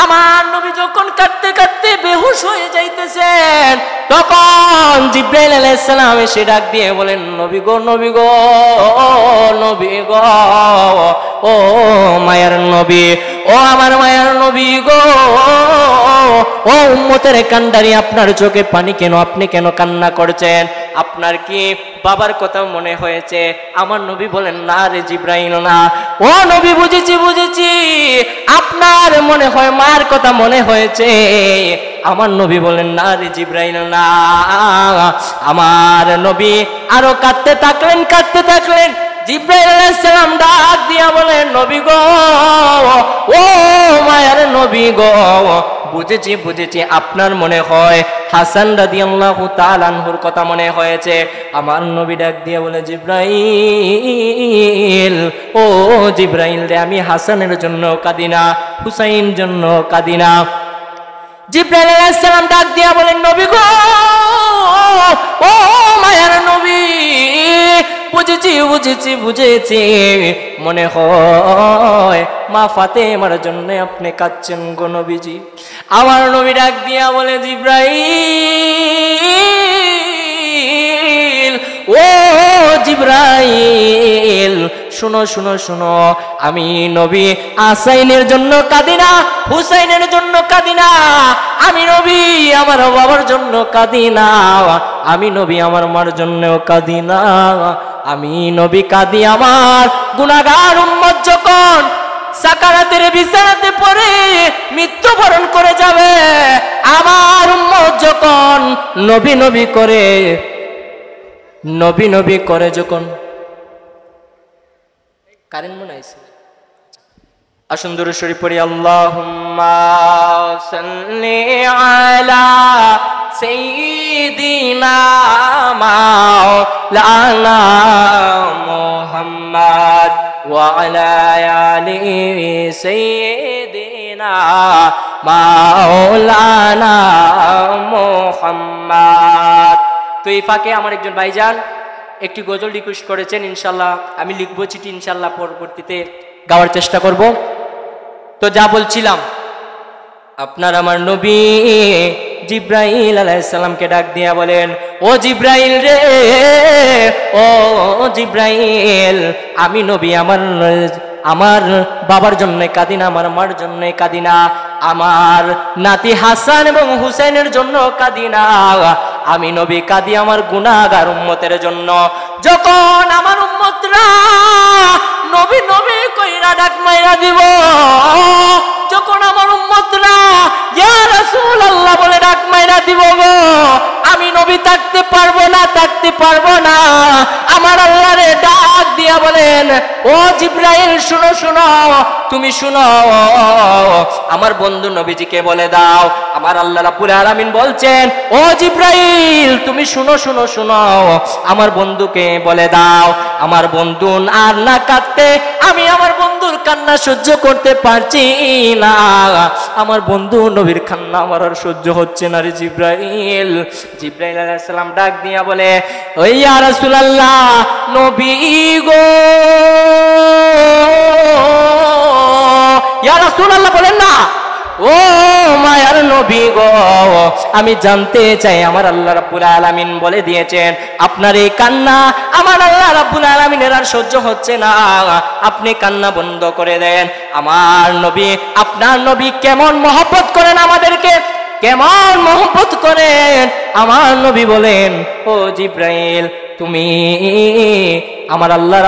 আমার নবী যখন কাঁদতে কাঁদতে বেহুশ হয়ে যাইতেছেন, তখন জিবরাইল আলাইহিস সালাম এসে ডাক দিয়ে বলেন, নবী গো, নবী গো, নবী গো, ও মায়ার নবী, ও আমার মায়ার নবী গো, ও উম্মতের কান্ডারি, আপনার চোখে পানি কেন? আপনি কেন কান্না করছেন? আপনার কি বাবার কথা মনে হয়েছে? আমার নবী বলেন, না রে জিবরাইল, না। ও নবী, বুঝেছি বুঝেছি, আপনার মনে হয় মার কথা মনে হয়েছে। আমার নবী বলেন, না রে জিবরাইল, না। আমার নবী আরো কাঁদতে থাকলেন, কাঁদতে থাকলেন। জিবরাইল আলাইহিস সালাম ডাক দিয়া বলেন, নবী গো, ও মায়ার নবী গো, বুঝেছি বুঝেছি, আপনার মনে হয় হাসান রাদিয়াল্লাহু তাআলা আনহুর কথা মনে হয়েছে। আমার নবী ডাক দিয়ে বলে, জিবরাইল, ও জিবরাইল রে, আমি হাসানের জন্য কাঁদি না, হুসাইন জন্য কাঁদি না। জিবরাইল আলাইহিস সালাম ডাক দিয়া বলেন, নবী গো, ও মায়ার নবী, বুঝেছি বুঝেছি বুঝেছি, মনে হয় মা ফাতেমার জন্য আপনি কাঁদছেন গো নবীজি। আমার নবী ডাক দিয়া বলে, জিবরাইল, ও জিবরাইল, শুনো শুনো শুনো, আমি নবী হাসাইনের জন্য কাঁদি না, হুসাইনের জন্য কাঁদি না। আমি নবী আমার বাবার জন্য কাঁদি না, আমি নবী আমার মার জন্যও কাঁদি না। আমি নবী কাঁদি আমার গুনাহগার উম্মত যখন সাকারাতের বিছানাতে পড়ে মৃত্যুবরণ করে যাবে, আমার উম্মত যখন নবী নবী করে, নবী নবী করে যখন, কারেন্ট মনে আইছে, আসুন দুরূদ শরীফ পড়ি। আল্লাহুম্মা সাল্লি আলা সাইয়্যিদিনা মাওলানা মুহাম্মদ ওয়া আলা আলি সাইয়্যিদিনা মাওলানা মুহাম্মদ। তো এই ফাঁকে আমার একজন ভাইজান একটি গজল রিকোয়েস্ট করেছেন, ইনশাল্লাহ আমি লিখবো চিঠি, ইনশাল্লাহ পরবর্তীতে গাওয়ার চেষ্টা করব। তো যা বলছিলাম, আপনার আমার নবী জিবরাইল আলাইহিস সালামকে ডাক দিয়া বলেন, ও জিবরাইল রে, ও জিবরাইল, আমি নবী আমার বাবার জন্য কাঁদি না, আমার মার জন্য কাঁদি না, আমার নাতি হাসান এবং হুসাইনের জন্য কাঁদি না, আমি নবী কাঁদি আমার গুনাহগার উম্মতের জন্য। যখন আমার উম্মতরা নবী নবী কইরা ডাক মাইরা দিব, যখন আমার উম্মতরা ইয়া রাসূলুল্লাহ বলে ডাক মাইরা দিব গো, আমি নবী থাকতে পারবো না, থাকতে পারবো না। আমার আল্লাহরে ডাক দিয়া বলেন, ও জিবরাইল, শুনো শুনো, তুমি শুনো, আমার বন্ধু নবীজিকে বলে দাও। আমার আল্লাহ রাব্বুল আলামিন বলছেন, ও জিবরাইল, তুমি শুনো শুনো শুনো, আমার বন্ধুকে বলে দাও, আমার বন্ধু আর না কাঁদতে, আমি আমার বন্ধুর কান্না সহ্য করতে পারছি না, আমার বন্ধু নবীর কান্না আমার আর সহ্য হচ্ছে না রে জিবরাইল। জিবরাইল আলাইহিস সালাম ডাক দিয়া বলে, ও ইয়া রাসূলুল্লাহ, নবী গো, ইয়া রাসূলুল্লাহ বলেন না, ও মায়ার নবী গো, আমি জানতে চাই, আমার আল্লাহ রাব্বুল আলামিন বলে দিয়েছেন আপনার এই কান্না আমার আল্লাহ রাব্বুল আলামিনের আর সহ্য হচ্ছে না, আপনি কান্না বন্ধ করে দেন। আমার নবী, আপনার নবী কেমন মহব্বত করেন আমাদেরকে, কেমন মহব্বত করেন। আমার নবী বলেন, ও জিবরাইল, তুমি আমার আল্লাহ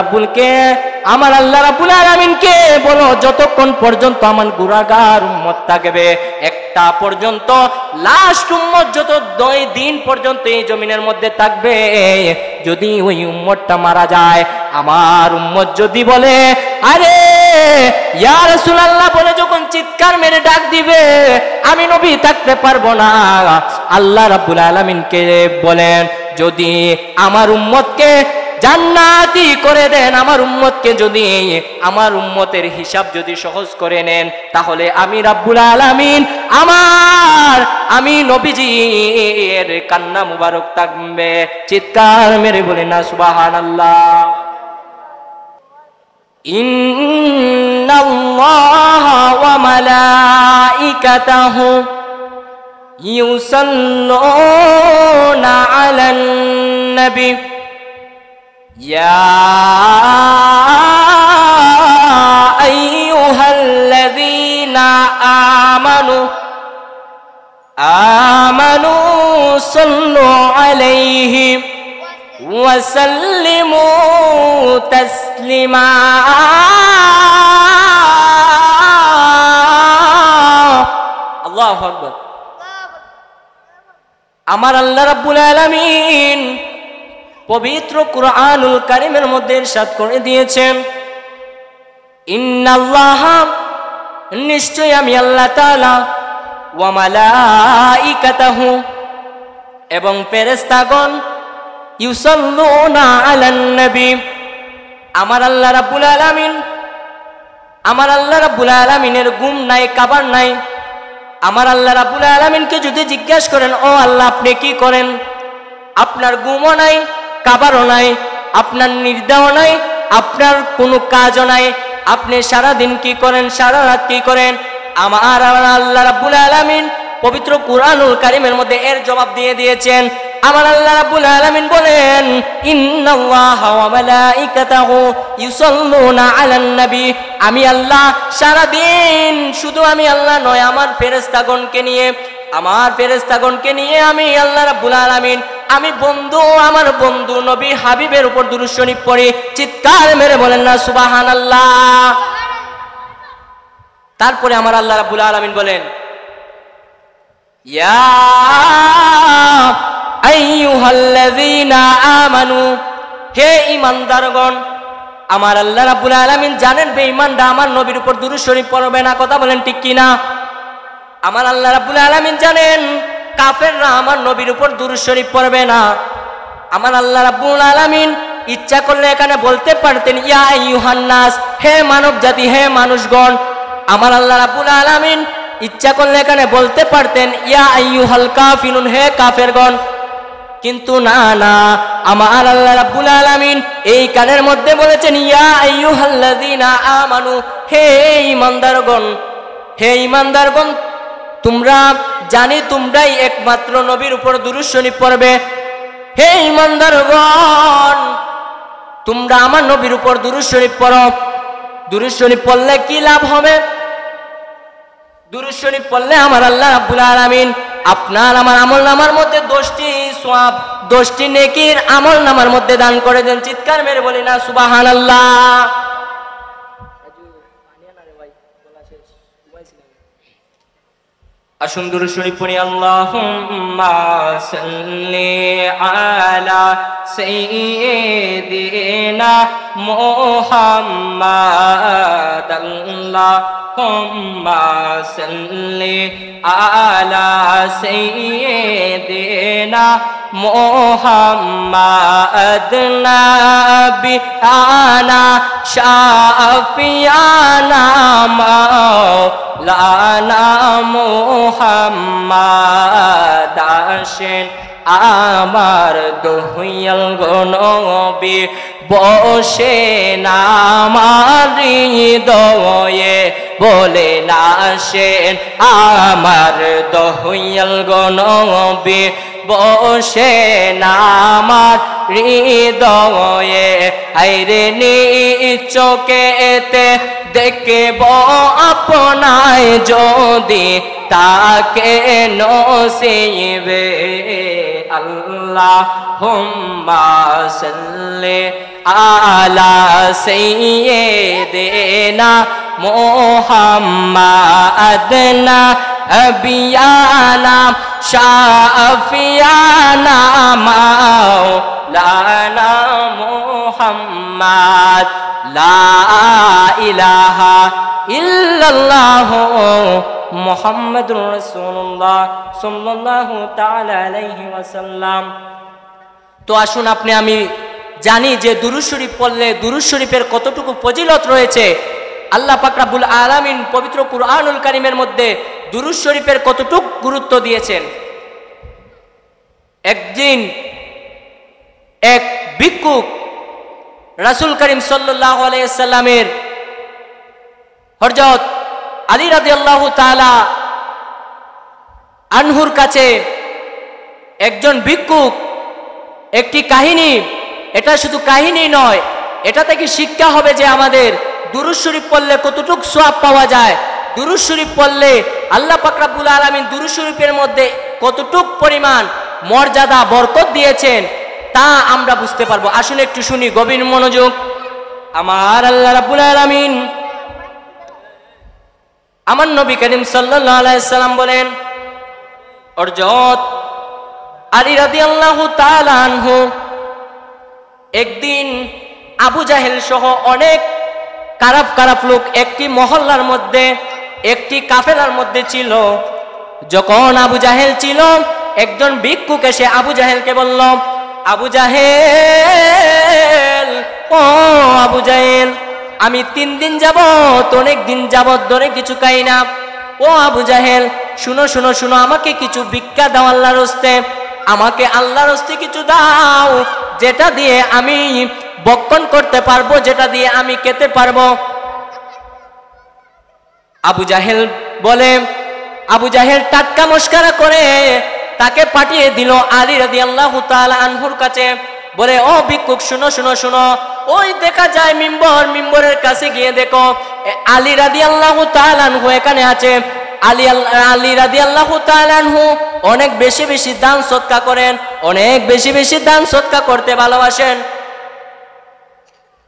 রাব্বুল আলামিনকে বলো, যতক্ষণ পর্যন্ত আমার গুনাহগার উম্মত থাকবে, একটা পর্যন্ত, লাস্ট উম্মত যত 2 দিন পর্যন্ত এই জমিনের মধ্যে থাকবে, যদি ওই উম্মতটা মারা যায়, আমার উম্মত যদি বলে আরে ইয়া রাসূলুল্লাহ বলে যখন চিৎকার মেরে ডাক দিবে, আমি নবী থাকতে পারবো না। আল্লাহ রাব্বুল আলামিনকে বলেন, যদি আমার উম্মতকে জান্নাতি করে দেন, আমার উম্মতকে যদি, আমার উম্মতের হিসাব যদি সহজ করে নেন, তাহলে আমি রাব্বুল আলামিন আমি নবীজির কান্না মুবারক থাকবে। চিৎকার মেরে বলে না সুবহানাল্লাহ। ইন্নাল্লাহা ওয়া মালাইকাতাহু মালাইকাতাহু ইউসাল্লুনা আলান নবী ইয়া আইয়ুহাল্লাযীনা আমানু সাল্লু আলাইহি ওয়া সাল্লিমু তাসলিমা। আল্লাহু আকবার। আমার আল্লাহ রাব্বুল আলামিন পবিত্র কুরআনুল কারীমের মধ্যে ইরশাদ করে দিয়েছেন, ইন্নাল্লাহা, নিশ্চয় আমি আল্লাহ তাআলা, ওয়া মালাইকাতাহু, এবং ফেরেশতাগণ, ইউসাল্লুনা আলান নবী, আমার আল্লাহ রাব্বুল আলামিনের গুম নাই, কাবার নাই। আমার আল্লাহ রাব্বুল আলামিনকে যদি জিজ্ঞাসা করেন, ও আল্লাহ আপনি কি করেন, আপনার গুমও নাই, কাবারও নাই, আপনার নির্দাও নাই, আপনার কোনো কাজও নাই, আপনি সারা দিন কি করেন, সারা রাত কি করেন? আমার আল্লাহ রাব্বুল আলামিন পবিত্র কুরআনুল কারীমের মধ্যে এর জবাব দিয়ে দিয়েছেন। আমার আল্লাহ রাব্বুল আলামিন বলেন, ইন্নাল্লাহা ওয়া মালাইকাতাহু ইউসাল্লুনা আলান নবী, আমি আল্লাহ সারা দিন, শুধু আমি আল্লাহ নয়, আমার ফেরেশতাগণকে নিয়ে আমি আল্লাহ রাব্বুল আলামিন, আমি বন্ধু, আমার বন্ধু নবী হাবিবের উপর দুরূদ শরীফ পড়ে চিৎকার মেরে বলেন না সুবহানাল্লাহ। তারপরে আমার আল্লাহ রাব্বুল আলামিন বলেন, ইয়া আইয়ুহাল্লাযীনা আমানু, হে ঈমানদারগণ। আমার আল্লাহ রাব্বুল আলামিন জানেন বেঈমানরা আমার নবীর উপর দুরূদ শরীফ পড়বে না, কথা বলেন ঠিক কি না? আমার আল্লাহ রাব্বুল আলামিন জানেন কাফেররা আমার নবীর উপর দুরূদ শরীফ পড়বে না। আমার আল্লাহ রাব্বুল আলামিন ইচ্ছা করলে এখানে বলতে পারতেন, ইয়া আইয়ুহান নাস, হে মানব জাতি, হে মানুষগণ। আমার আল্লাহ রাব্বুল আলামিন ইচ্ছা করলে এখানে বলতে পারতেন, ইয়া আইয়ুহাল কাফিরুন, হে কাফেরগণ। কিন্তু না, আমার আল্লাহ রাব্বুল আলামিন এই কানের মধ্যে বলেছেন, ইয়া আইয়ুহাল্লাযীনা আমানু, হে ঈমানদারগণ, তোমরা জানি তোমরাই একমাত্র নবীর উপর দুরূদ শরীফ পড়বে। হে ঈমানদারগণ, তোমরা আমার নবীর উপর দুরূদ শরীফ পড়ো। দুরূদ শরীফ পড়লে কি লাভ হবে? দুরূদ শরীফ পড়লে আমার আল্লাহ রাব্বুল আলামিন আপনার আমার আমলনামার মধ্যে 10টি সওয়াব, 10টি নেকির আমলনামার মধ্যে দান করে দেন। চিৎকার মেরে বলি না সুবহানাল্লাহ। আসুন দুরূদ শরীফ পড়ি। আল্লাহুম্মা সাল্লি আলা সাইয়্যিদিনা মুহাম্মাদ, আল্লাহুম্মা সাল্লি আলা সাইয়্যিদিনা মুহাম্মাদ, নাবিয়ানা শাফিয়ানা মাওলানা মুহাম্মাদ, আসেন আমার দয়াল নবী বসে আমার হৃদয়ে, বলে আসেন আমার দয়াল নবী বসে আমার হৃদয়ে। হায়রে নিচকেতে দেখব আপনায় যদি তাকে নসিবে। আল্লাহুম্মা সাল্লি আলা সাইয়্যিদিনা মুহাম্মাদ, নাবিয়ানা শাফিয়ানা মাওলানা মুহাম্মাদ, লা ইলাহা ইল্লাল্লাহু মুহাম্মাদুর রাসূলুল্লাহ সাল্লাল্লাহু তাআলা আলাইহি ওয়াসাল্লাম। তো আসুন আমি জানি যে দুরূদ শরীফ পড়লে দুরূদ শরীফের কতটুকু ফজিলত রয়েছে। আল্লাহ পাক রব্বুল আলামিন পবিত্র কুরআনুল কারীমের মধ্যে দুরূদ শরীফের কতটুকু গুরুত্ব দিয়েছেন। একদিন এক ভিক্ষুক রাসূল করিম সাল্লাল্লাহু আলাইহি ওয়াসাল্লামের হযরত আলী রাদিয়াল্লাহু তাআলা আনহুর কাছে একজন ভিক্ষুক একটি কাহিনী, এটা শুধু কাহিনী নয়, এটা থেকে শিক্ষা হবে যে আমাদের দুরূদ শরীফ পড়লে কতটুকু সওয়াব পাওয়া যায়, দুরূদ শরীফ পড়লে আল্লাহ পাক রব্বুল আলামিন দুরূদ শরীফের মধ্যে কতটুকু পরিমাণ মর্যাদা বরকত দিয়েছেন তা আমরা বুঝতে পারবো। আসুন একটু শুনি, গভীর মনোযোগ। আমার আল্লাহ রাব্বুল আলামিন আমার নবী করিম সাল্লাল্লাহু আলাইহি সাল্লাম বলেন, হযরত আলী রাদিয়াল্লাহু তাআলা আনহু একদিন আবু জাহেল সহ অনেক খারাপ লোক একটি মহল্লার মধ্যে, একটি কাফেলার মধ্যে ছিল। যখন আবু জাহেল ছিল, একজন ভিক্ষুক এসে আবু জাহেলকে বলল, আবু জাহেল, ও আবু জাহেল, আমি 3 দিন যাবত, অনেক দিন যাবত ধরে কিছু খাই না। ও আবু জাহেল, শুনো শুনো শুনো, আমাকে কিছু ভিক্ষা দাও আল্লাহর হস্তে, আমাকে আল্লাহর হস্তে কিছু দাও, যেটা দিয়ে আমি ভক্ষণ করতে পারবো, যেটা দিয়ে আমি খেতে পারবো। আবু জাহেল বলে, আবু জাহেল টাটকা মস্করা করে তাকে পাঠিয়ে দিল আলী রাদিয়াল্লাহু তাআলা আনহুর কাছে। বলে, ও ভিক্ষুক, শুনো শুনো শুনো, ওই দেখা যায় মিম্বরের কাছে গিয়ে দেখো আলী রাদিয়াল্লাহু তাআলা আনহু এখানে আছে। আলী রাদিয়াল্লাহু তাআলা আনহু অনেক বেশি বেশি দান সদকা করেন, অনেক বেশি বেশি দান সদকা করতে ভালোবাসেন।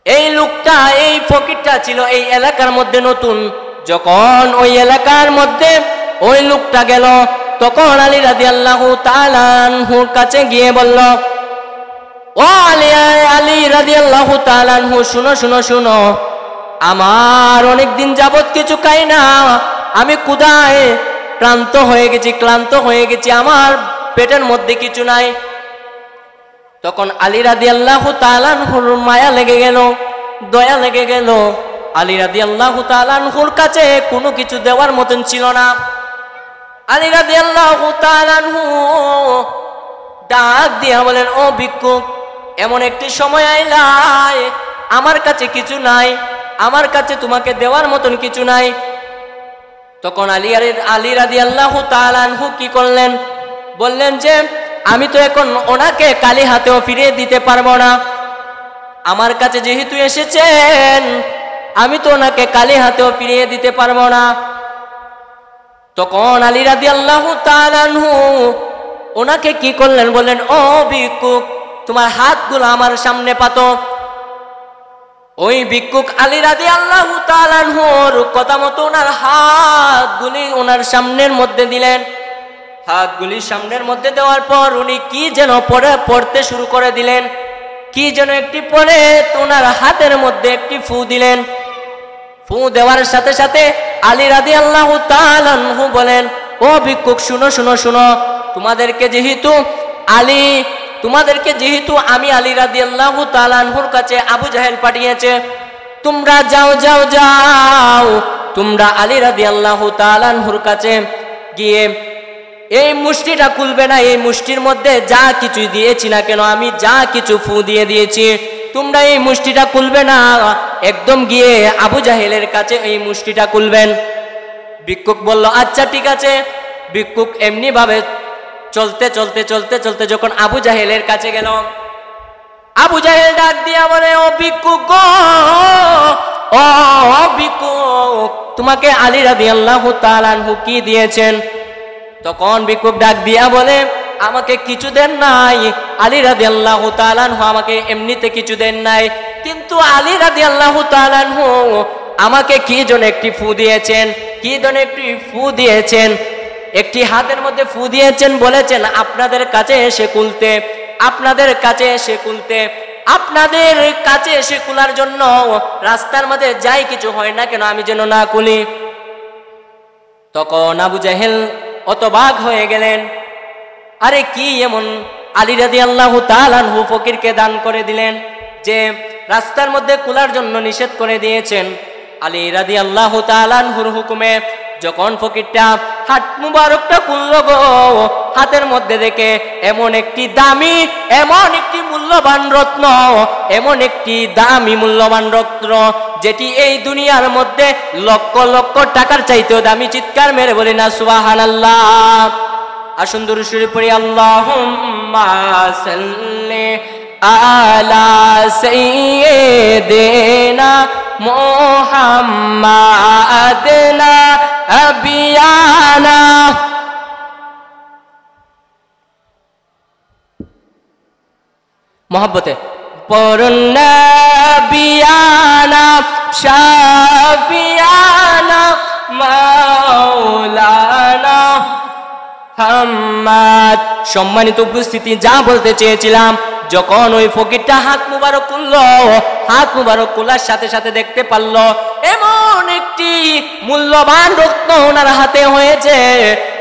এই লোকটা, এই ফকিরটা ছিল এই এলাকার মধ্যে নতুন। যখন ওই এলাকার মধ্যে ওই লোকটা গেল, তখন আলী রাদিয়াল্লাহু তাআলা আনহুর কাছে গিয়ে বলল, ও আলী রাদিয়াল্লাহু তাআলা আনহু, শুনো শুনো শুনো, আমার অনেক দিন যাবত কিছু খাই না, আমি ক্ষুধায় ক্লান্ত হয়ে গেছি, আমার পেটের মধ্যে কিছু নাই। তখন আলী রাদিয়াল্লাহু তাআলা আনহুর মায়া লেগে গেল, দয়া লেগে গেল। আলী রাদিয়াল্লাহু তাআলা আনহুর কাছে কোনো কিছু দেওয়ার মতন ছিল না। আলী রাদিয়াল্লাহু তাআলা আনহু ডাক দিয়া বলেন, ও ভিক্ষুক, এমন একটি সময় আইলাই, আমার কাছে কিছু নাই, আমার কাছে তোমাকে দেওয়ার মতন কিছু নাই। তখন আলী রাদিয়াল্লাহু তাআলা আনহু কি করলেন, বললেন যে আমি তো এখন ওনাকে খালি হাতেও ফিরিয়ে দিতে পারবো না, আমার কাছে যেহেতু এসেছেন আমি তো ওনাকে খালি হাতেও ফিরিয়ে দিতে পারবো না। তখন আলী রাদিয়াল্লাহু তাআলা আনহু ওনাকে কি করলেন, বললেন, ও ভিক্ষুক, তোমার হাতগুলো আমার সামনে পাতো। ওই ভিক্ষুক আলী রাদিয়াল্লাহু তাআলা আনহুর কথা মতো ওনার হাতগুলি ওনার সামনের মধ্যে দিলেন। হাতগুলি সামনের মধ্যে দেওয়ার পর উনি কি যেন পড়তে শুরু করে দিলেন, কি যেন একটি পরে ওনার হাতের মধ্যে একটি ফু দিলেন। ফু দেওয়ার সাথে সাথে আলী রাদিয়াল্লাহু তাআলা আনহু বলেন, ও ভিক্ষুক, শুনো শুনো শুনো, তোমাদেরকে যেহেতু আমি আলী রাদিয়াল্লাহু তাআলা আনহুর কাছে আবু জাহেল পাঠিয়েছে, তোমরা যাও যাও যাও, তোমরা আলী রাদিয়াল্লাহু তাআলা আনহুর কাছে গিয়ে এই মুষ্টিটা খুলবে না, এই মুষ্টির মধ্যে যা কিছু দিয়েছি না কেন, আমি যা কিছু ফু দিয়ে দিয়েছি, তোমরা এই মুষ্টিটা খুলবে না, একদম গিয়ে আবু জাহেলের কাছে এই মুষ্টিটা খুলবেন। ভিক্ষুক বলল, আচ্ছা ঠিক আছে। ভিক্ষুক এমনি ভাবে চলতে চলতে চলতে চলতে যখন আবু জাহেলের কাছে গেল, আবু জাহেল ডাক দিয়া বলে, ও ভিক্ষুক গো, ও ভিক্ষুক, তোমাকে আলী রাদিয়াল্লাহু তাআলা আনহু কি দিয়েছেন? তখন ভিক্ষুক ডাক দিয়া বলে, আমাকে কিছু দেন নাই, আলী রাদিয়াল্লাহু তাআলা আনহু আমাকে এমনিতে কিছু দেন নাই, কিন্তু আলী রাদিয়াল্লাহু তাআলা আনহু আমাকে কি জন্য একটি ফু দিয়েছেন, কি জন্য একটি ফু দিয়েছেন, একটি হাতের মধ্যে ফু দিয়েছেন, বলেছেন আপনাদের কাছে এসে খুলতে, আপনাদের কাছে এসে খুলতে, আপনাদের কাছে এসে খোলার জন্য। রাস্তার মধ্যে যাই কিছু হয় না কেন আমি যেন না খুলি। তখন আবু জাহেল অতবাক হয়ে গেলেন, আরে কি এমন আলী রাদিয়াল্লাহু তাআলা আনহু ফকিরকে দান করে দিলেন যে রাস্তার মধ্যে খোলার জন্য নিষেধ করে দিয়েছেন। আলী রাদিয়াল্লাহু তাআলা আনহুর হুকুমে যখন ফকিরটা হাত মুবারকটা খুলল গো, হাতের মধ্যে দেখে এমন একটি দামি, এমন একটি মূল্যবান রত্ন, এমন একটি দামি মূল্যবান রত্ন যেটি এই দুনিয়ার মধ্যে লক্ষ লক্ষ টাকার চাইতেও দামি। চিৎকার মেরে বলি না সুবহানাল্লাহ। আসুন দুরূদ শরীফ পড়ি। আল্লাহুম্মা সাল্লি আলা সাইয়্যিদিনা মুহাম্মাদিনা আবিয়ানা মোহাব্বতে পড়ুন নাবিয়ানা শাফিয়ানা মাওলানা মুহাম্মদ। সম্মানিত উপস্থিতি, যা বলতে চেয়েছিলাম, যখন ওই ফকিরটা হাত মুবারক খুললো, হাত মুবারক খোলার সাথে সাথে দেখতে পারলো এমন একটি মূল্যবান রত্ন ওনার হাতে হয়েছে।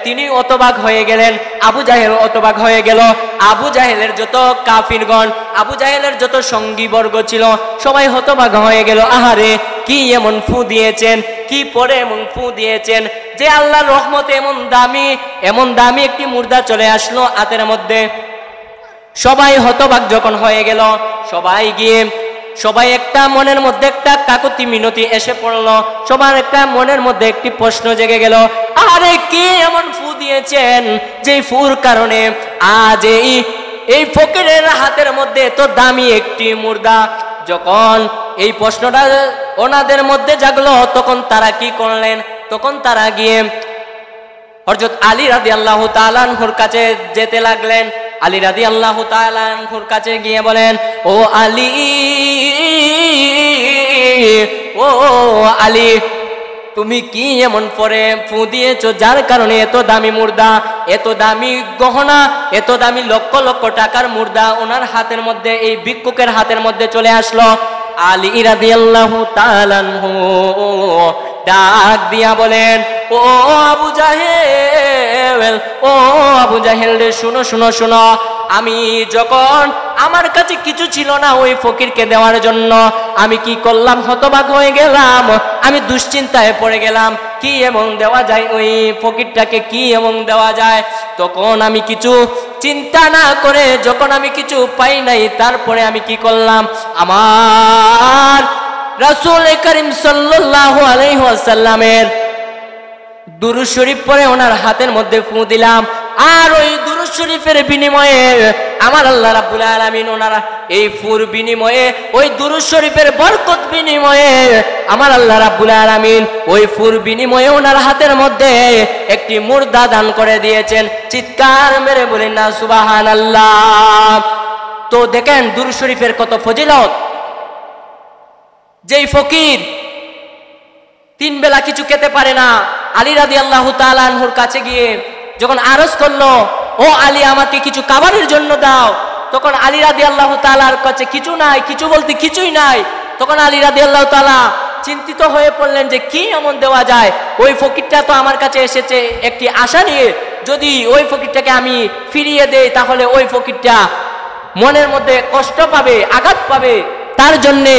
তিনি হতবাক হয়ে গেলেন, আবু জাহেল হতবাক হয়ে গেল। আবু জাহেলের যত কাফিরগণ, আবু জাহেলের যত সঙ্গী বর্গ ছিল, সবাই হতবাক হয়ে গেল। আহারে, কি এমন ফু দিয়েছেন, কি পরে এমন ফু দিয়েছেন যে আল্লাহর রহমতে এমন দামি একটি মুর্দা চলে আসলো হাতের মধ্যে। সবাই হতবাক যখন হয়ে গেল, সবাই একটা মনের মধ্যে একটা কাকুতি মিনতি এসে পড়লো। সবার একটা মনের মধ্যে একটি প্রশ্ন জেগে গেল, আরে কে এমন ফু দিয়েছেন যে ফুর কারণে আজ এই ফকিরের হাতের মধ্যে এত দামি একটি মুর্দা। যখন এই প্রশ্নটা ওনাদের মধ্যে জাগলো, তখন তারা কি করলেন? তখন তারা গিয়ে হযরত আলী রাদিয়াল্লাহু তাআলা আনহুর কাছে যেতে লাগলেন। আলী রাদিয়াল্লাহু তাআলা আনহুর কাছে গিয়ে বলেন, ও আলী, ও আলী, তুমি কি এমন পরে ফু দিয়েছো যার কারণে এত দামি মুর্দা, এত দামি গহনা, এত দামি লক্ষ লক্ষ টাকার মুর্দা ওনার হাতের মধ্যে, এই ভিক্ষুকের হাতের মধ্যে চলে আসলো? আলী রাদিয়াল্লাহু তাআলা আনহু ডাক দিয়া বলেন, ও আবু জাহেল, ও আবু জাহেল রে, শুনো শুনো শুনো, আমি যখন আমার কাছে কিছু ছিল না ওই ফকিরকে দেওয়ার জন্য, আমি কি করলাম? হতবাক হয়ে গেলাম, আমি দুশ্চিন্তায় পড়ে গেলাম, কি এমন দেওয়া যায় ওই ফকিরটাকে, কি এমন দেওয়া যায়? তখন আমি কিছু চিন্তা না করে, যখন আমি কিছু পাই নাই, তারপরে আমি কি করলাম? আমার রাসূল করিম সাল্লাল্লাহু আলাইহি ওয়াসাল্লামের দুরূদ শরীফ পড়ে ওনার হাতের মধ্যে ফু দিলাম। আর ওই দুরূদ শরীফের বিনিময়ে আমার আল্লাহ রাব্বুল আলামিন ওনার এই ফুর বিনিময়ে, ওই দুরূদ শরীফের বরকত বিনিময়ে আমার আল্লাহ রাব্বুল আলামিন ওই ফুর বিনিময়ে ওনার হাতের মধ্যে একটি মুর্দা দান করে দিয়েছেন। চিৎকার মেরে বলেন না সুবহানাল্লাহ। তো দেখেন দুরূদ শরীফের কত ফজিলত। যেই ফকির তিন বেলা কিছু খেতে পারে না, আলী রাদিয়াল্লাহু তাআলা আনহুর কাছে গিয়ে যখন আরজ করলো, ও আলী, আমাকে কিছু খাবারের জন্য দাও, তখন আলী রাদিয়াল্লাহু তাআলার কাছে কিছু নাই, কিছু বলতে কিছুই নাই। তখন আলী রাদিয়াল্লাহু তাআলা চিন্তিত হয়ে পড়লেন যে কি এমন দেওয়া যায়। ওই ফকিরটা তো আমার কাছে এসেছে একটি আশা নিয়ে, যদি ওই ফকিরটাকে আমি ফিরিয়ে দেই তাহলে ওই ফকিরটা মনের মধ্যে কষ্ট পাবে, আঘাত পাবে, তার জন্যে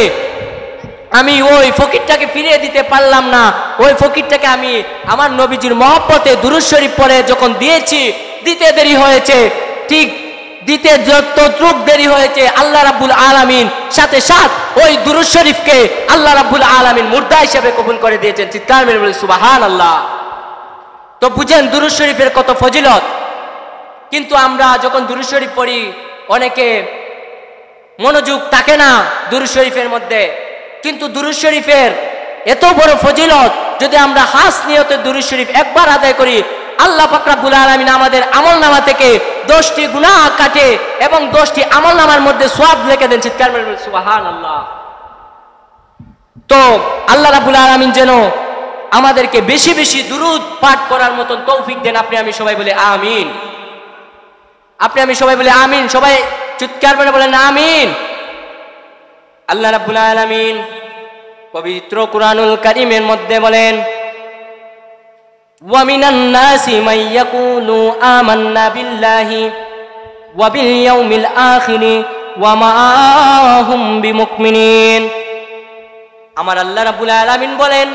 আমি ওই ফকিরটাকে ফিরিয়ে দিতে পারলাম না। ওই ফকিরটাকে আমি আমার নবীজির মহব্বতে দুরূদ শরীফ পড়ে যখন দিয়েছি, দিতে দেরি হয়েছে, ঠিক দিতে যতটুক দেরি হয়েছে আল্লাহ রাব্বুল আলামিন সাথে সাথ ওই দুরূদ শরীফকে আল্লাহ রাব্বুল আলামিন মুর্দা হিসেবে কবুল করে দিয়েছেন। চিৎকার মেরে বলি সুবহানাল্লাহ। তো বুঝেন দুরূদ শরীফের কত ফজিলত। কিন্তু আমরা যখন দুরূদ শরীফ পড়ি, অনেকে মনোযোগ থাকে না দুরূদ শরীফের মধ্যে। কিন্তু দুরূদ শরীফের এত বড় ফজিলত, যদি আমরা খাস নিয়তে দুরূদ শরীফ একবার আদায় করি, আল্লাহ পাক রব্বুল আলামিন আমাদের আমলনামা থেকে 10টি গুনাহ কাটে এবং 10টি আমলনামার মধ্যে সওয়াব লিখে দেন। চিৎকার করে সুবহানাল্লাহ। তো আল্লাহ রাব্বুল আলামিন যেন আমাদেরকে বেশি বেশি দুরূদ পাঠ করার মতন তৌফিক দেন। আপনি আমি সবাই বলে আমিন। আপনি আমি সবাই বলে আমিন। সবাই চিৎকার করে বলেন আমিন। আল্লাহ রাব্বুল আলামিন পবিত্র কুরআনুল কারীমের মধ্যে বলেন, ওয়া মিনান নাসি মান ইয়াকুলু আমান্না বিল্লাহি ওয়া বিল ইয়াউমিল আখির ওয়া মা হুম বিমুমিনিন। আমার আল্লাহ রাব্বুল আলামিন বলেন,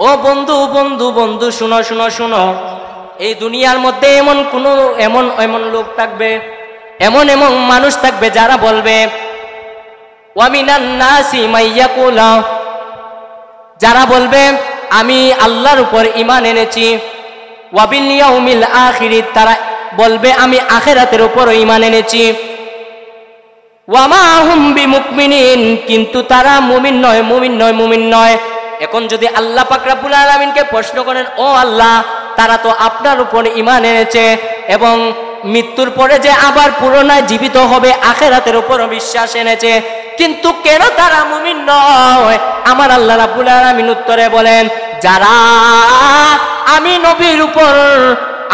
ও বন্ধু বন্ধু বন্ধু, শুনো শুনো শুনো, এই দুনিয়ার মধ্যে এমন লোক থাকবে, এমন মানুষ থাকবে যারা বলবে, ওয়া মিনান নাসি মান ইয়াকুলু, যারা বলবে আমি আল্লাহর উপর ঈমান এনেছি, ওয়া বিল ইয়াউমিল আখির, তারা বলবে আমি আখিরাতের উপর ঈমান এনেছি। ওয়া মা হুম বিমুমিনিন, কিন্তু তারা মুমিন নয়, মুমিন নয়, মুমিন নয়। এখন যদি আল্লাহ পাক রব্বুল আলামিনকে প্রশ্ন করেন, ও আল্লাহ, তারা তো আপনার উপর ঈমান এনেছে এবং মৃত্যুর পরে যে আবার পুনরায় জীবিত হবে আখিরাতের উপর বিশ্বাস এনেছে, কিন্তু কেন তারা মুমিন নয়? আমার আল্লাহ রাব্বুল আলামিন উত্তরে বলেন, যারা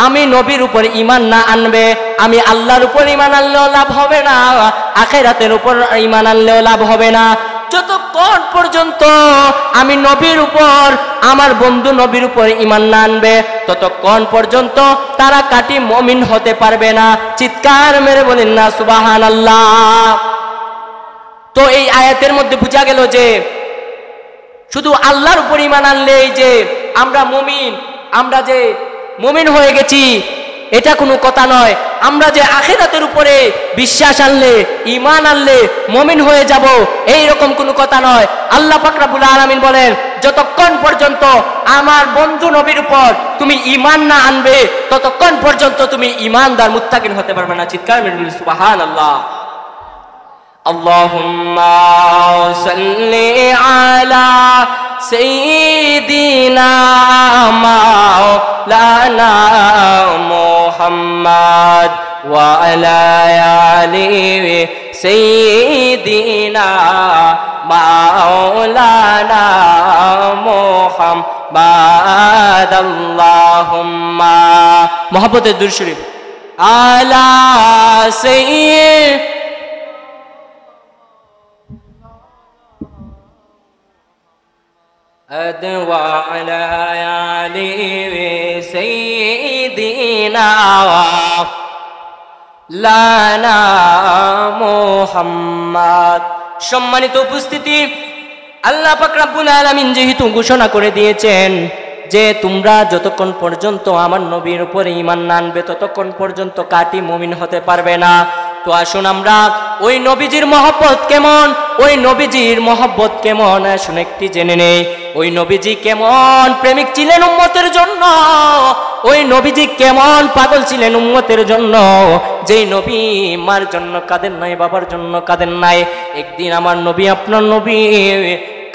আমি নবীর উপর ঈমান না আনবে, আমি আল্লাহর উপর ঈমান আনলেও লাভ হবে না, আখিরাতের উপর ঈমান আনলেও লাভ হবে না। যতক্ষণ পর্যন্ত আমি নবীর উপর, আমার বন্ধু নবীর উপর ঈমান না আনবে, ততক্ষণ পর্যন্ত তারা কাটি মুমিন হতে পারবে না। চিৎকার মেরে বলেন না সুবহানাল্লাহ। তো এই আয়াতের মধ্যে বোঝা গেল যে শুধু আল্লাহর উপর ঈমান আনলেই যে আমরা যে মুমিন হয়ে গেছি, এটা কোনো কথা নয়। আমরা যে আখিরাতের উপরে বিশ্বাস আনলে, ঈমান আনলে মুমিন হয়ে যাব, এই রকম কোনো কথা নয়। আল্লাহ পাক রব্বুল আলামিন বলেন, যতক্ষণ পর্যন্ত আমার বন্ধু নবীর উপর তুমি ঈমান না আনবে, ততক্ষণ পর্যন্ত তুমি ঈমানদার মুত্তাকিন হতে পারবে না। চিৎকার মেরে বলি সুবহানাল্লাহ। আল্লাহুম্মা সাল্লি আলা সাইয়্যিদিনা মাওলানা মুহাম্মদ ওয়া আলা আলি সাইয়্যিদিনা মাওলানা মুহাম্মদ। আল্লাহুম্মা, মুহাব্বতে দুরূদ শরীফ, আলা সাইয়্যিদিনা وعلى آل سيدنا লানা মুহাম্মদ। সম্মানিত উপস্থিতি, আল্লাহ পাক রব্বুল আলামিন যেহেতু ঘোষণা করে দিয়েছেন যে তোমরা যতক্ষণ পর্যন্ত আমার নবীর উপরে ঈমান না আনবে, ততক্ষণ পর্যন্ত কাটি মুমিন হতে পারবে না। তো আসুন আমরা ওই নবীজির মহব্বত কেমন, আসুন একটি জেনে নেই। ওই নবীজি কেমন প্রেমিক ছিলেন উম্মতের জন্য, ওই নবীজি কেমন পাগল ছিলেন উম্মতের জন্য, যেই নবী মার জন্য কাঁদেন নাই, বাবার জন্য কাঁদেন নাই। একদিন আমার নবী, আপনার নবী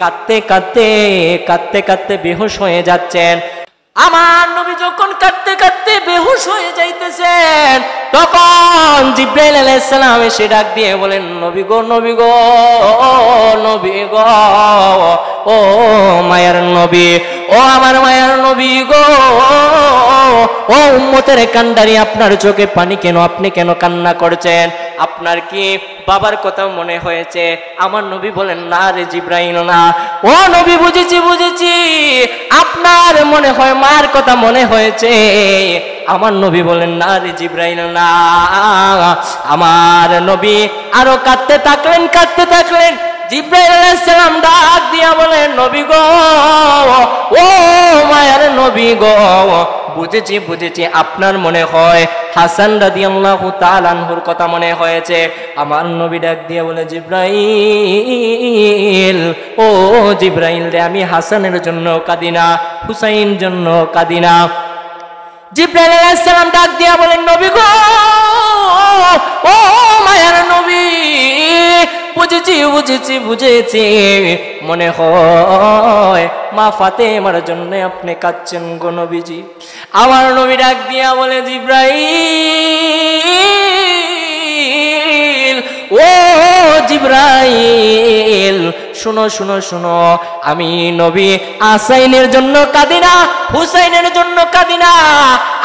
কাঁদতে কাঁদতে কাঁদতে কাঁদতে বেহুশ হয়ে যাচ্ছেন। আমার নবী যখন কাঁদতে কাঁদতে বেহুশ হয়ে যাইতেছেন, তখন জিবরাইল আলাইহিস সালাম এসে ডাক দিয়ে বলেন, নবী গো, নবী গো, নবী গো, ও মায়ার নবী, ও আমার মায়ার নবী গো, ও উম্মতের কান্ডারি, আপনার চোখে পানি কেন? আপনি কেন কান্না করছেন? আপনার কি বাবার কথা মনে হয়েছে? আমার নবী বলেন, না রে জিবরাইল, না। ও নবী, বুঝেছি, আপনার মনে হয় মার কথা মনে হয়েছে। আমার নবী বলেন, না রে জিবরাইল, না। আমার নবী আরো কাঁদতে থাকলেন। জিবরাইল আলাইহিস সালাম ডাক দিয়া বলেন, নবী গো, ও মায়ার নবী গো, বুঝেছি, আপনার মনে হয় হাসান রাদিয়াল্লাহু তাআলা আনহুর কথা মনে হয়েছে। আমার নবী ডাক দিয়ে বলে, জিবরাইল, ও জিবরাইল রে, আমি হাসানের জন্য কাঁদি না, হুসাইন জন্য কাঁদি না। জিবরাইল আলাইহিস সালাম ডাক দিয়া বলেন, নবী গো, ও মায়ার নবী, বুঝেছি, মনে হয় মা ফাতেমার জন্য আপনি কাঁদছেন গো নবীজি। আমার নবী ডাক দিয়া বলে, জিবরাইল, ও জিবরাইল, শুনো, আমি নবী আসাইনের জন্য কাঁদি না, হুসাইনের জন্য কাঁদি না।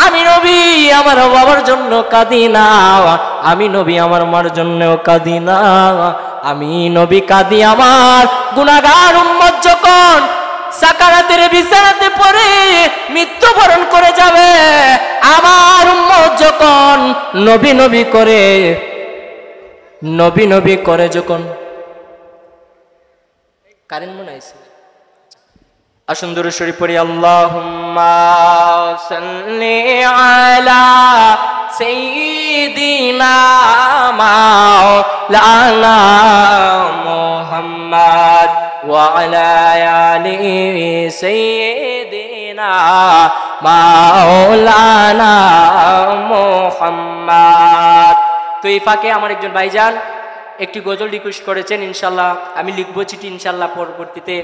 আমি নবী আমার বাবার জন্য কাঁদি না, আমি নবী আমার মার জন্যও কাঁদি না। আমি নবী কাঁদি আমার গুনাহগার উম্মত যখন সাকারাতের বিছানাতে পড়ে মৃত্যুবরণ করে যাবে, আমার উম্মত যখন নবী করে যখন কারেন্ট মনে আছে। আসুন দুরূদ শরীফ পড়ি। আল্লাহুম্মা সাল্লি আলা সাইয়্যিদিনা মাওলানা মুহাম্মদ ওয়া আলা আলি সাইয়্যিদিনা মাওলানা মুহাম্মদ। মুহাম্মাদ। তো এই ফাঁকে আমার একজন ভাইজান একটি গজল রিকোয়েস্ট করেছেন, ইনশাল্লাহ আমি লিখবো চিঠি, ইনশাল্লাহ পরবর্তীতে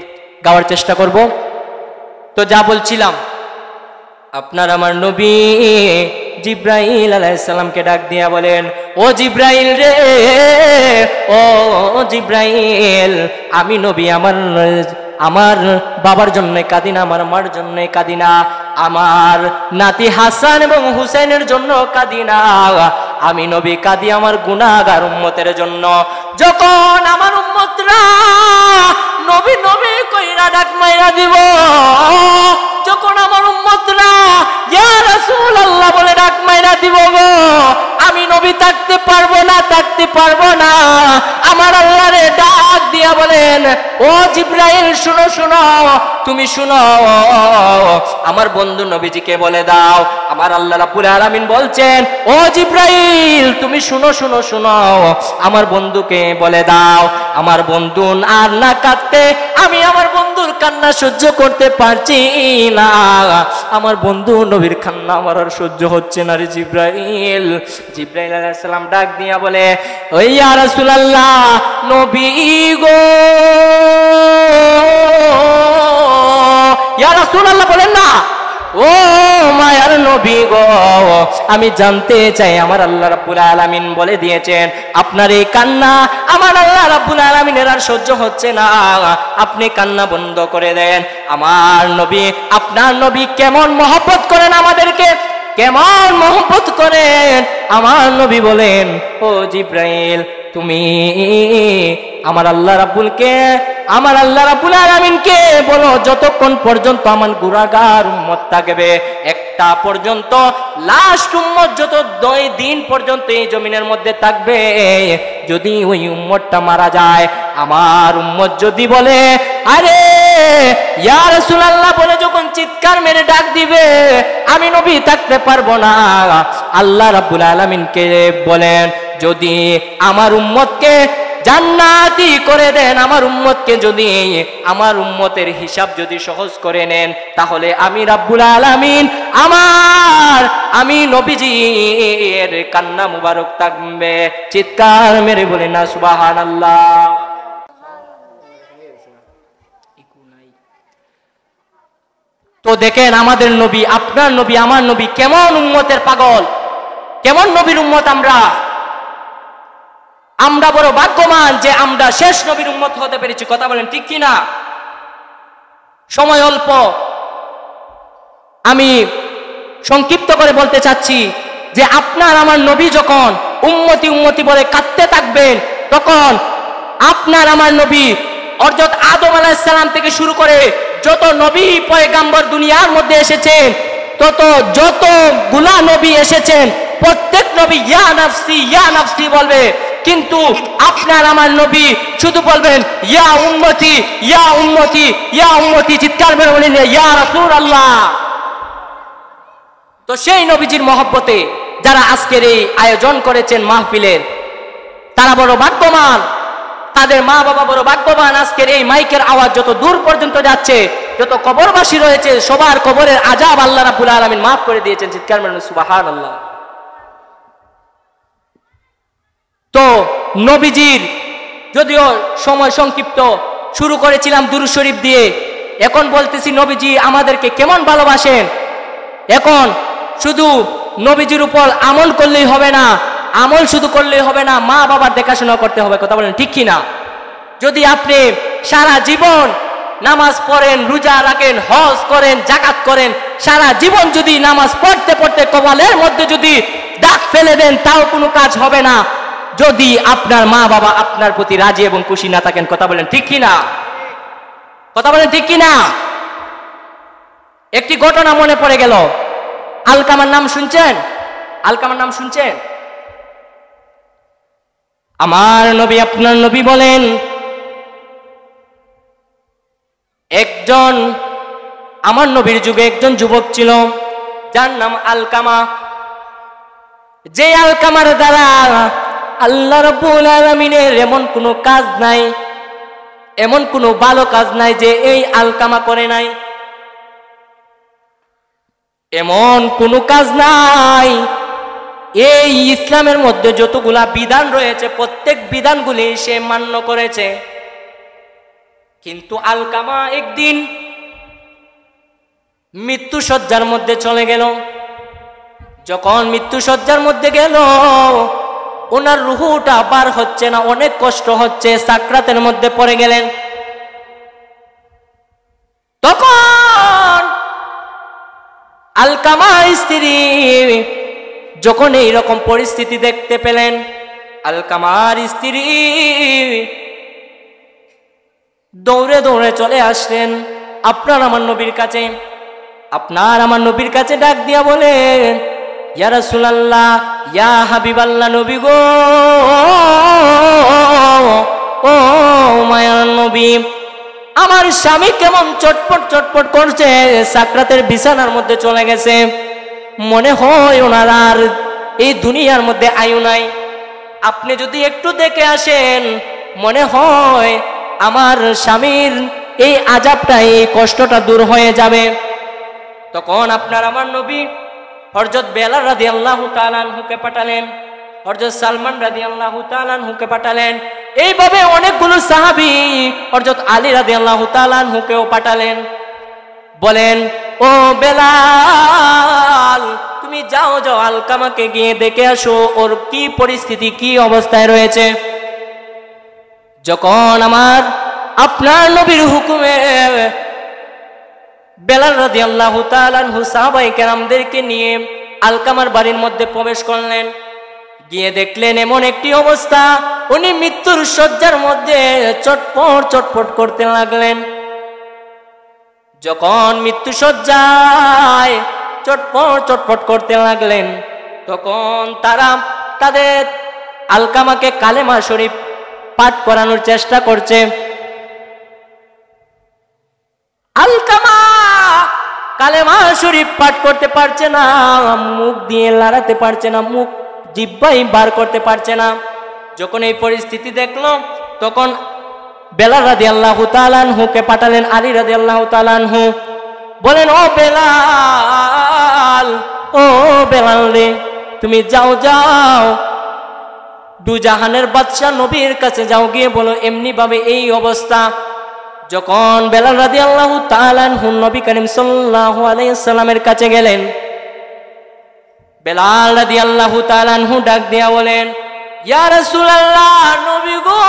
গাওয়ার চেষ্টা করব। তো যা বলছিলাম, আপনার আমার নবী জিব্রাইল আলাইহিস সালামকে ডাক দিয়া বলেন, ও জিব্রাইল রে, ও জিব্রাইল, আমি নবী আমার বাবার জন্য কাঁদি না, আমার মার জন্য কাঁদি না, আমার নাতি হাসান এবং হুসেনের জন্য কাঁদি না, আমি নবী কাঁদি আমার গুনাহগার উম্মতের জন্য। যখন আমার উম্মতরা নবী নবী কইরা ডাক মাইরা দিব, যখন আমার উম্মতরা ইয়া রাসূলুল্লাহ বলে ডাক মাইরা দিব গো, আমি নবী থাকতে পারবো না, থাকতে পারবো না। আমার আল্লাহরে ডাক দিয়া বলেন, ও জিব্রাইল শুনো শুনো, তুমি শুনো, আমার বন্ধু নবীজিকে বলে দাও। আমার আল্লাহ রাব্বুল আলামিন বলছেন, ও জিব্রাইল তুমি শুনো শুনো শুনো, আমার বন্ধুকে বলে দাও, আমার বন্ধু আর না কাঁদতে, আমি আমার বন্ধুর কান্না সহ্য করতে পারছি না, আমার বন্ধু নবীর কান্না আমার আর সহ্য হচ্ছে না রে জিব্রাইল। জিব্রাইল আলাইহিস সালাম ডাক দিয়া বলে, ও ইয়া রাসূলুল্লাহ, নবী গো, ইয়া রাসূলুল্লাহ বলেন না, ও মায়ার নবী গো, আমি জানতে চাই, আমার আল্লাহ রাব্বুল আলামিন বলে দিয়েছেন আপনার এই কান্না আমার আল্লাহ রাব্বুল আলামিনের আর সহ্য হচ্ছে না, আপনি কান্না বন্ধ করে দেন। আমার নবী, আপনার নবী কেমন মহব্বত করেন আমাদেরকে, কেমন মহব্বত করেন। আমার নবী বলেন, ও জিব্রাইল তুমি আমার আল্লাহ রাব্বুল আলামিনকে বলো, যতক্ষণ পর্যন্ত আমার গুনাহগার উম্মত থাকবে, একটা পর্যন্ত লাস্ট উম্মত যত 2 দিন পর্যন্ত এই জমিনের মধ্যে থাকবে, যদি ওই উম্মতটা মারা যায়, আমার উম্মত যদি বলে আরে ইয়া রাসূলুল্লাহ বলে যখন চিৎকার মেরে ডাক দিবে, আমি নবী থাকতে পারবো না, আল্লাহ রাব্বুল আলামিনকে বলেন যদি আমার উম্মতকে জান্নাতি করে দেন, আমার উম্মতকে যদি আমার উম্মতের হিসাব যদি সহজ করে নেন, তাহলে আমি রাব্বুল আলামিন আমি নবীজির কান্না মুবারক থাকবে। চিৎকার মেরে বলে না সুবহানাল্লাহ। তো দেখেন আমাদের নবী, আপনার নবী, আমার নবী কেমন উম্মতের পাগল, কেমন নবীর উম্মত আমরা বড় ভাগ্যবান যে আমরা শেষ নবীর উম্মত হতে পেরেছি। কথা বলেন ঠিক কিনা? সময় অল্প, আমি সংক্ষিপ্ত করে বলতে চাচ্ছি যে আপনার আমার নবী যখন উম্মতি উম্মতি বলে কাঁদতে থাকবেন, তখন আপনার আমার নবী অর্থাৎ আদম আলাইহিস সালাম থেকে শুরু করে যত নবী পয়গাম্বর দুনিয়ার মধ্যে এসেছেন, যতগুলা নবী এসেছেন, প্রত্যেক নবী ইয়া নাফসি বলবে, কিন্তু আপনার আমার নবী শুধু বলবেন ইয়া উম্মতি ইয়া উম্মতি ইয়া উম্মতি, চিৎকার করে বলেন ইয়া রাসূলুল্লাহ। তো সেই নবীজির মহব্বতে যারা আজকের এই আয়োজন করেছেন মাহফিলের, তারা বড় ভাগ্যবান, তাদের মা বাবা বড় ভাগ্যবান। আজকের এই মাইকের আওয়াজ যত দূর পর্যন্ত যাচ্ছে, যত কবরবাসী রয়েছে, সবার কবরের আযাব আল্লাহ রাব্বুল আলামিন মাফ করে দিয়েছেন। চিৎকার করে সুবহানাল্লাহ। তো নবীজির যদিও সময় সংক্ষিপ্ত, শুরু করেছিলাম দুরূদ শরীফ দিয়ে, এখন বলতেছি নবীজি আমাদেরকে কেমন ভালোবাসেন। এখন শুধু নবীজির উপর আমল করলেই হবে না, আমল শুধু করলেই হবে না, মা বাবার দেখাশোনা করতে হবে। কথা বলেন ঠিক কিনা? যদি আপনি সারা জীবন নামাজ পড়েন, রোজা রাখেন, হজ করেন, যাকাত করেন, সারা জীবন যদি নামাজ পড়তে পড়তে কপালের মধ্যে যদি দাগ ফেলে দেন, তাও কোনো কাজ হবে না, যদি আপনার মা বাবা আপনার প্রতি রাজি এবং খুশি না থাকেন। কথা বলেন ঠিক কিনা? কথা বলেন ঠিক কিনা? একটি ঘটনা মনে পড়ে গেল। আলকামার নাম শুনছেন? আলকামার নাম শুনছেন? আমার নবী আপনার নবী বলেন, আমার নবীর যুগে একজন যুবক ছিল, যার নাম আলকামা। যে আলকামার দ্বারা আল্লাহ রাব্বুল আলামিনের এমন কোনো কাজ নাই, এমন কোনো ভালো কাজ নাই যে এই আলকামা করে নাই, এমন কোনো কাজ নাই এই ইসলামের মধ্যে যতগুলা বিধান রয়েছে প্রত্যেক বিধানগুলি সে মান্য করেছে। কিন্তু আলকামা একদিন মৃত্যু শয্যার মধ্যে চলে গেল। যখন মৃত্যু শয্যার মধ্যে গেল, ওনার রুহুটা বার হচ্ছে না, অনেক কষ্ট হচ্ছে, সাকরাতের মধ্যে পড়ে গেলেন। তখন আলকামার স্ত্রী যখন এইরকম পরিস্থিতি দেখতে পেলেন, আলকামার স্ত্রী দৌড়ে দৌড়ে চলে আসলেন আপনার আমার নবীর কাছে। আপনার আমার নবীর কাছে ডাক দিয়া বলেন, ইয়া রাসূলুল্লাহ, ইয়া হাবিবাল্লাহ, নবী গো, ও মায়ার নবী, আমার স্বামী কেমন চটপট চটপট করছে, সাকরাতের বিছানার মধ্যে চলে গেছে, মনে হয় ওনার আর এই দুনিয়ার মধ্যে আয়ু নাই। আপনি যদি একটু দেখে আসেন, মনে হয় আমার স্বামীর এই আযাবটা, এই কষ্টটা দূর হয়ে যাবে। তখন আপনার আমার নবী হযরত বেলাল রাদিয়াল্লাহু তাআলা আনহুকে পাঠালেন, হযরত সালমান রাদিয়াল্লাহু তাআলা আনহুকে পাঠালেন, এইভাবে অনেকগুলো সাহাবী হযরত আলী রাদিয়াল্লাহু তাআলা আনহুকেও পাঠালেন। বলেন, ও বেলাল, তুমি যাও যাও আলকামাকে গিয়ে দেখে আসো ওর কি পরিস্থিতি, কি অবস্থায় রয়েছে। যখন আমার আপনার নবীর হুকুমে বেলাল রাদিয়াল্লাহু তাআলা আনহু সাহাবায়ে কেরামদেরকে নিয়ে আলকামার বাড়ির মধ্যে প্রবেশ করলেন, গিয়ে দেখলেন এমন একটি অবস্থা, উনি মৃত্যুর শয্যার মধ্যে চটপট চটপট করতে লাগলেন। যখন মৃত্যু শয্যায় চটপট চটপট করতে লাগলেন, তখন তারা তাদের আলকামাকে কালেমা শরীফ পাঠ করানোর চেষ্টা করছে। আলকামা কালেমা শরীফ পাঠ করতে পারছে না, মুখ দিয়ে লড়াতে পারছে না, মুখ জিহ্বাই বার করতে পারছে না। যখন এই পরিস্থিতি দেখলো, তখন বেলাল রাদিয়াল্লাহু তাআলা আনহুকে পাঠালেন, আলী রাদিয়াল্লাহু তাআলা আনহু। বলেন, ও বেলাল, ও বেলাল রে, তুমি যাও যাও দু জাহানের বাদশা নবীর কাছে যাও, গিয়ে বলো এমনি ভাবে এই অবস্থা। যখন বেলাল রাদিয়াল্লাহু তাআলা আনহু নবী করিম সাল্লাল্লাহু আলাইহি সাল্লামের কাছে গেলেন, বেলাল রাদিয়াল্লাহু তাআলা আনহু ডাক দিয়া বলেন, ইয়া রাসূলুল্লাহ, নবী গো,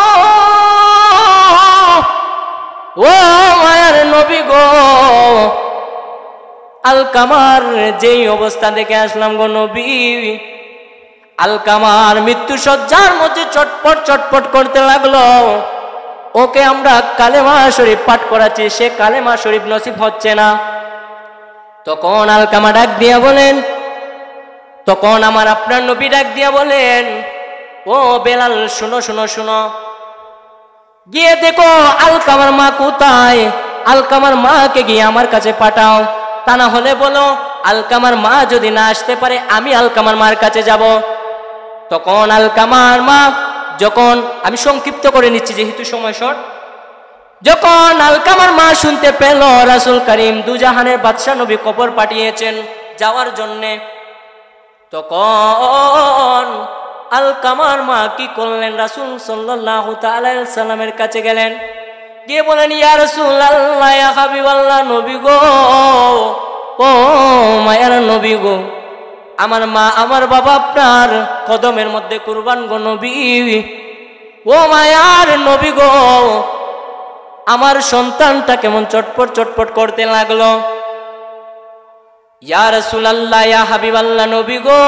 ও মায়ার নবী গো, আলকামার যেই অবস্থা দেখে আসলাম গো নবী, আলকামার মৃত্যু শয্যার মধ্যে চটপট চটপট করতে লাগলো। ওকে আমরা কালেমা শরীফ পাঠ করাচ্ছি, সে কালেমা শরীফ নসিব হচ্ছে না। তখন আলকামা ডাক দিয়া বলেন, তখন আমার আপনার নবী ডাক দিয়া বলেন, ও বেলাল, শুনো শুনো শুনো, গিয়ে দেখো আলকামার মা কোথায়, আলকামার মাকে গিয়ে আমার কাছে পাঠাও। তা না হলে বলো, আলকামার মা যদি না আসতে পারে, আমি আলকামার মার কাছে যাব। তখন আলকামার মা, যখন আমি সংক্ষিপ্ত করে নিচ্ছি যেহেতু সময় শর্ট, যখন আলকামার মা শুনতে পেল রাসূল করিম দুজাহানের বাদশা নবী কবর পাঠিয়েছেন যাওয়ার জন্যে, তখন আলকামার মা কি করলেন, রাসূল সাল্লাল্লাহু তাআলা আলাইহি সাল্লামের কাছে গেলেন, গিয়ে বলেন, ইয়া রাসূলুল্লাহ, ইয়া হাবিবাল্লাহ, নবী গো, ও মায়ার নবী গো, আমার মা আমার বাবা আপনার কদমের মধ্যে কুরবান গো নবী, ও মায়ার নবী গো, আমার সন্তানটা কেমন চটপট চটপট করতে লাগলো। ইয়া রাসূলুল্লাহ, ইয়া হাবিবাল্লাহ, নবী গো,